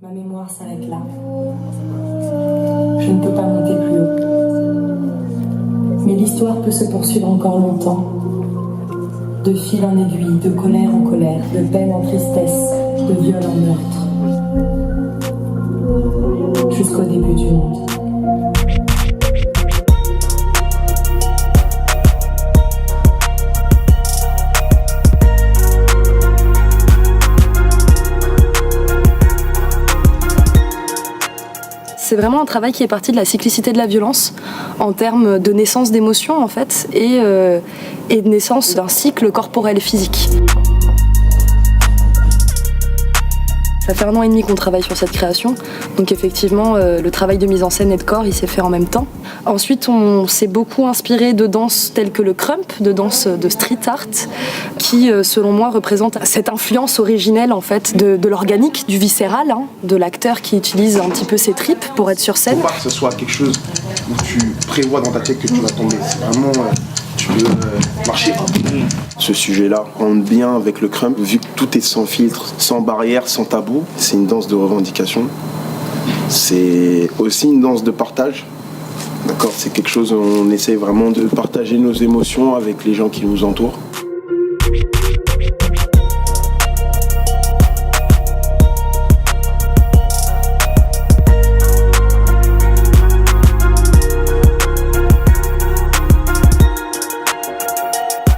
Ma mémoire s'arrête là. Je ne peux pas monter plus haut. Mais l'histoire peut se poursuivre encore longtemps. De fil en aiguille, de colère en colère, de peine en tristesse, de viol en meurtre. Jusqu'au début du monde. C'est vraiment un travail qui est parti de la cyclicité de la violence en termes de naissance d'émotions en fait et de naissance d'un cycle corporel et physique. Ça fait 1 an et demi qu'on travaille sur cette création, donc effectivement le travail de mise en scène et de corps il s'est fait en même temps. Ensuite on s'est beaucoup inspiré de danses telles que le crump, de danse de street art, qui selon moi représente cette influence originelle en fait de l'organique, du viscéral, de l'acteur qui utilise un petit peu ses tripes pour être sur scène. Faut pas que ce soit quelque chose où tu prévois dans ta tête que tu vas tomber, c'est vraiment tu veux marcher. Ce sujet-là rentre bien avec le crump, vu que tout est sans filtre, sans barrière, sans tabou. C'est une danse de revendication. C'est aussi une danse de partage. D'accord, c'est quelque chose où on essaie vraiment de partager nos émotions avec les gens qui nous entourent.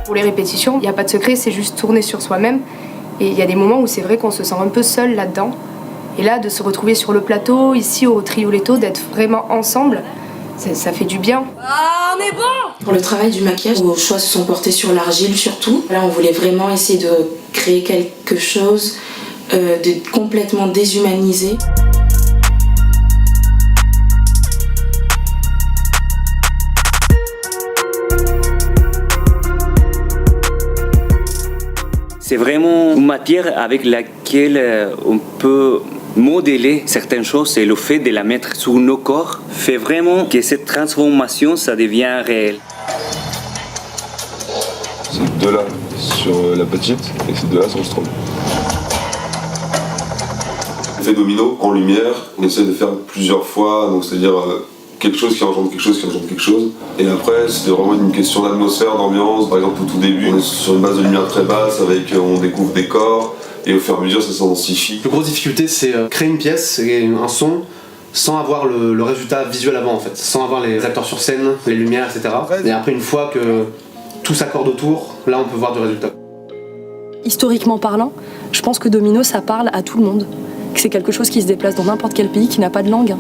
Pour les répétitions, il n'y a pas de secret, c'est juste tourner sur soi-même. Et il y a des moments où c'est vrai qu'on se sent un peu seul là-dedans. Et là, de se retrouver sur le plateau, ici au Trioletto, d'être vraiment ensemble, ça fait du bien. Ah, on est bon! Pour le travail du maquillage, nos choix se sont portés sur l'argile surtout. Là, on voulait vraiment essayer de créer quelque chose de complètement déshumanisé. C'est vraiment une matière avec laquelle on peut modeler certaines choses et le fait de la mettre sur nos corps fait vraiment que cette transformation, ça devient réel. Ces deux-là sur la petite et ces deux-là sur le strong. L'effet domino en lumière, on essaie de faire plusieurs fois, donc c'est-à-dire quelque chose qui engendre quelque chose qui engendre quelque chose. Et après, c'était vraiment une question d'atmosphère, d'ambiance. Par exemple, au tout début, on est sur une base de lumière très basse, avec on découvre des corps, et au fur et à mesure, ça s'intensifie. La plus grosse difficulté, c'est créer une pièce et un son sans avoir le résultat visuel avant, en fait. Sans avoir les acteurs sur scène, les lumières, etc. Et après, une fois que tout s'accorde autour, là, on peut voir du résultat. Historiquement parlant, je pense que Domino, ça parle à tout le monde. Que c'est quelque chose qui se déplace dans n'importe quel pays, qui n'a pas de langue.